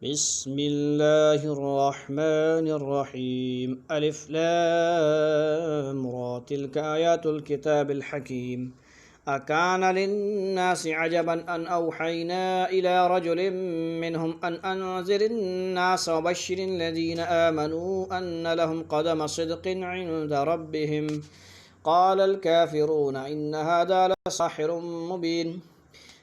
बिस्मिल्लाहिर्रहमानिर्रहीम अलिफ लाम रा तिल्क आयातुल किताबिल हकीम अकान लिन्नासि अजबन अन औहैना इला रजुलिम मिनहुम अन अंज़िरिन्नास वबश्शिरिल्लज़ीना आमनू अन्न लहुम क़दम सिद्क़िन इन्द रब्बिहिम क़ालल काफ़िरून इन्न हाज़ा लसाहिरुम मुबीन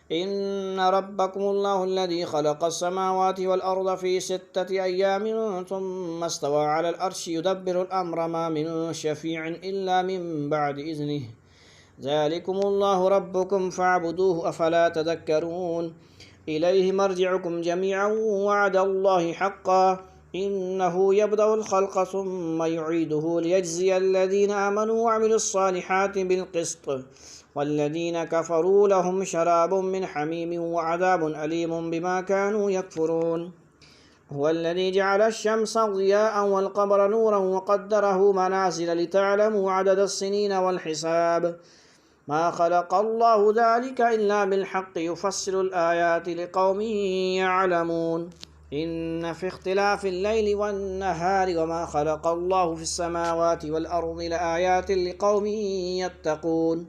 इन्न रब्बकुमुल्लाहु अल्लज़ी ख़लक़स्समावाति वल अर्ज़ फ़ी सित्तति अय्यामिन सुम्मा इस्तवा अलल अर्शि युदब्बिरुल अम्रा मा मिन शफ़ीइन इल्ला मिन बअदि इज़्निहि ज़ालिकुमुल्लाहु रब्बुकुम फ़अब्दूहु अफ़ला तज़क्करून इलैहि मर्जिउकुम जमीअन वअदल्लाहि हक़्क़न इन्नहु यब्दउल ख़ल्क़ सुम्मा युईदुहु लियज्ज़ियल्लज़ीना आमनू वअमिलुस्सालिहाति बिल्क़िस्ति वल्लज़ीना कफ़रू लहुम शराबुम मिन हमीमिन वअज़ाबुन अलीमुम बिमा कानू यकफ़ुरून हुवल्लज़ी जअलश-शम्स ज़ियाअन वल-क़मरा नूरन वक़द्दरहु मनाज़िल लितअलमू अददस-सिनीन वल-हिसाब मा ख़लक़ल्लाहु ज़ालिका इल्ला बिल-हक़्क़ि युफ़स्सिलुल आयाति लिक़ौमिन यअलमून इन्न फ़ी इख़्तिलाफ़िल लैलि वन-नहारि वमा ख़लक़ल्लाहु फ़िस-समावाति वल-अर्ज़ि लआयातिन लिक़ौमिन यत्तक़ून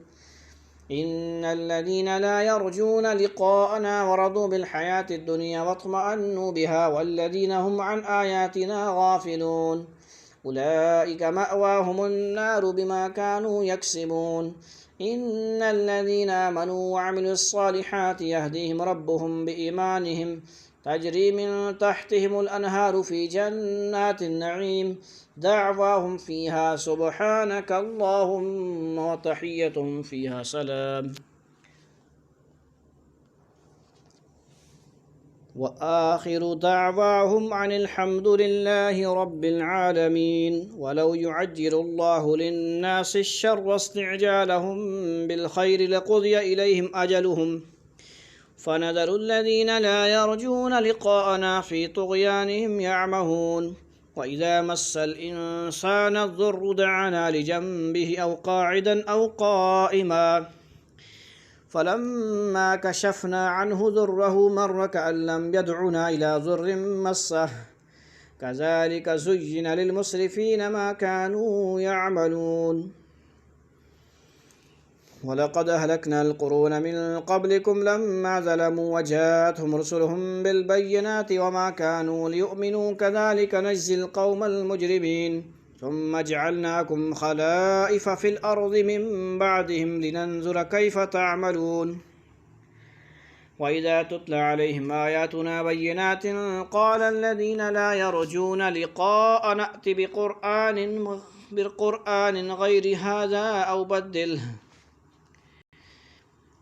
इन्नल्लज़ीना ला यर्जून लिक़ाअना वरदू बिल-हयातिद दुनिया वत्मअन्नू बिहा वल्लज़ीना हुम अन आयातिना गाफ़िलून उलाइका मअवाहुमुन नारु बिमा कानू यक्सिबून इन्नल्लज़ीना आमनू वअमिलुस्सालिहाति यहदीहिम रब्बुहुम बिईमानिहिम तजरी मिन तहतिहिमुल अनहारु फ़ी जन्नातिन नईम दअवाहुम फ़ीहा सुब्हानक अल्लाहुम्मा व तहिय्यतुहुम फ़ीहा सलाम व आखिरु दअवाहुम अनिल हम्दुलिल्लाहि रब्बिल आलमीन वलौ युअज्जिलुल्लाहु लिन्नासि अश-शर्रा इस्ति'जालहुम बिल खैरि लक़ुदिया इलैहिम अजलुहुम फ़नज़रुल्लज़ीना ला यर्जून लिक़ाअना फ़ी तुग़यानिहिम यअमहून वइज़ा मस्सल इंसाना अज़्ज़ुर्रु दअना लिजंबिहि औ क़ाዒदन औ क़ाइमा फ़लम्मा कशफ़ना अन्हु ज़ुर्रहु मर्र कअन लम यदउना इला ज़ुर्रिन मस्सह कज़ालिक ज़ुय्यिन लिलमुस्रिफ़ीन मा कानू यअमलून वलक़द अहलकनल क़ुरून मिन क़ब्लिकुम लम्मा ज़लमू वजाअतहुम रुसुलुहुम बिलबय्यिनाति वमा कानू लियु'मिनू कज़ालिक नजज़िल क़ौमल मुजरिमीन सुम्मा जअलनाकुम ख़लाइफ़ फ़िल अर्ज़ि मिन बअदिहिम लिनंज़ुर कैफ़ तअमलून वइज़ा तुतला अलैहिम आयातुना बय्यिनातिन क़ालल्लज़ीना ला यर्जून लिक़ाअना अ'ति बिक़ुरआनिन ग़ैरि हाज़ा औ बद्दिलहु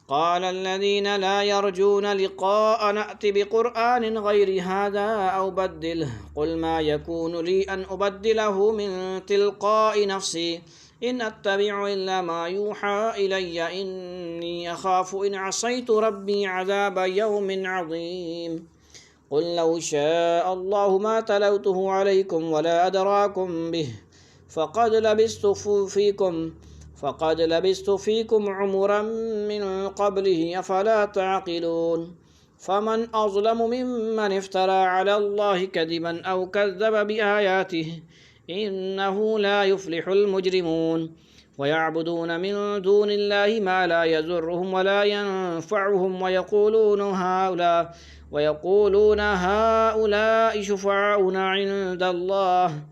قال الذين لا يرجون لقاء نأت بقرآن غير هذا أو بدله قل ما يكون لي أن أبدله من تلقاء نفسي إن أتبع إلا ما يوحى إلي إني أخاف إن عصيت ربي عذاب يوم عظيم قل لو شاء الله ما تلوته عليكم ولا أدراكم به فقد لبثت فيكم عمرا من قبله أفلا تعقلون فمن أظلم ممن افترى على الله كذبا أو كذب بآياته إنه لا يفلح المجرمون ويعبدون من دون الله ما لا يضرهم ولا ينفعهم ويقولون هؤلاء شفعاؤنا عند الله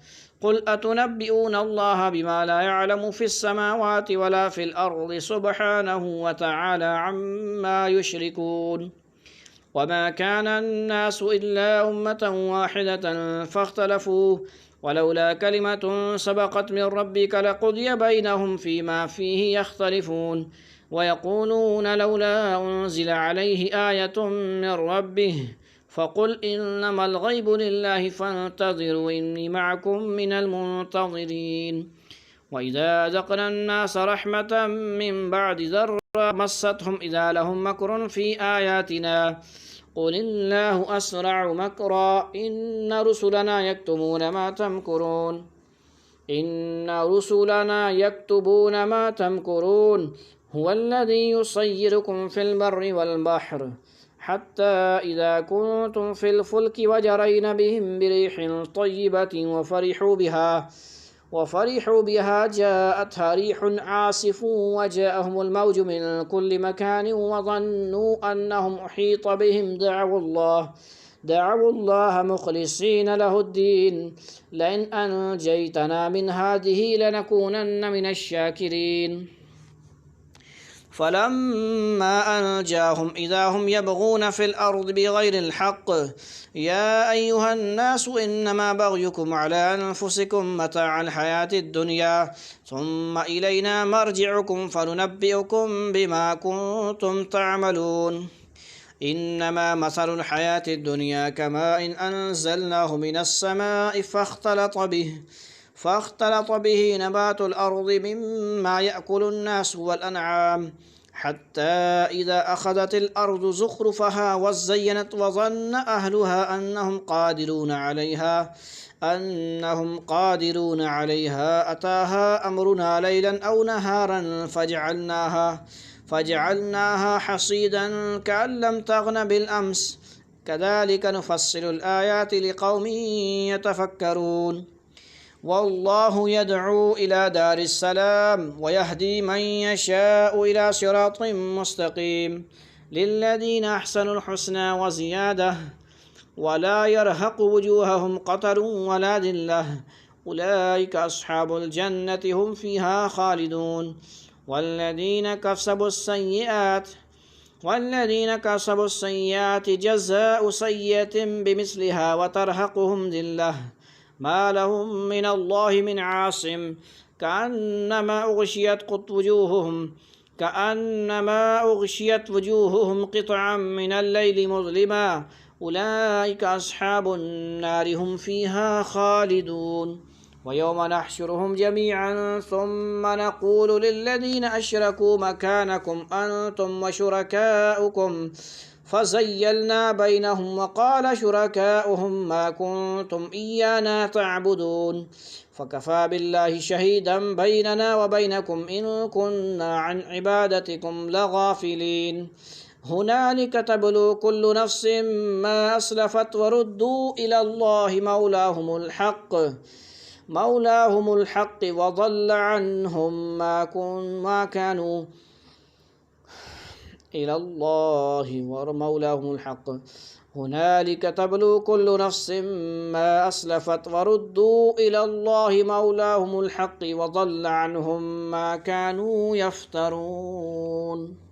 قل أتنبئون الله بما لا يعلم في السماوات ولا في الأرض سبحانه وتعالى عما يشركون وما كان الناس إلا أمة واحدة فاختلفوا ولولا كلمة سبقت من ربك لقضي بينهم فيما فيه يختلفون ويقولون لولا أنزل عليه آية من ربه فقل إنما الغيب لله فانتظروا إني معكم من المنتظرين وإذا أذقنا الناس رحمة من بعد ضراء مستهم إذا لهم مكر في آياتنا قل الله أسرع مكرا إن رسلنا يكتبون ما تمكرون هو الذي يصيركم في البر والبحر حتى إذا كنتم في الفلك وجرين بهم بريح طيبة وفرحوا بها جاءتها ريح عاصف وجاءهم الموج من كل مكان وظنوا أنهم أحيط بهم دعوا الله مخلصين له الدين لئن أنجيتنا من هذه لنكونن من الشاكرين فلما أنجاهم إذا هم يبغون في الأرض بغير الحق يا أيها الناس إنما بغيكم على أنفسكم متاع الحياة الدنيا ثم إلينا مرجعكم فننبئكم بما كنتم تعملون إنما مثل الحياة الدنيا كماء أنزلناه من السماء فاختلط به نبات الأرض مما يأكل الناس والأنعام حتى إذا أخذت الأرض زخرفها وزينت وظن أهلها أنهم قادرون عليها أتاها أمرنا ليلا أو نهارا فجعلناها حصيدا كأن لم تغن بالأمس كذلك نفصل الآيات لقوم يتفكرون والله يدعو إلى دار السلام ويهدي من يشاء إلى صراط مستقيم للذين أحسنوا الحسنى وزيادة ولا يرهق وجوههم قتر ولا ذلة أولئك أصحاب الجنة هم فيها خالدون والذين كسبوا السيئات جزاء سيئة بمثلها وترهقهم ذلة ما لهم من الله من عاصم كأنما أغشيت وجوههم قطعا من الليل مظلما أولئك أصحاب النار هم فيها خالدون ويوم نحشرهم جميعا ثم نقول للذين أشركوا مكانكم أنتم وشركاؤكم فزيلنا بينهم وقال شركاؤهم ما كنتم إيانا تعبدون فكفى بالله شهيدا بيننا وبينكم إن كنا عن عبادتكم لغافلين هنالك تبلو كل نفس ما أسلفت وردوا إلى الله مولاهم الحق وضل عنهم ما كانوا إلى الله مولاهم الحق هنالك تبلو كل نفس ما أسلفت وردوا إلى الله مولاهم الحق وضل عنهم ما كانوا يفترون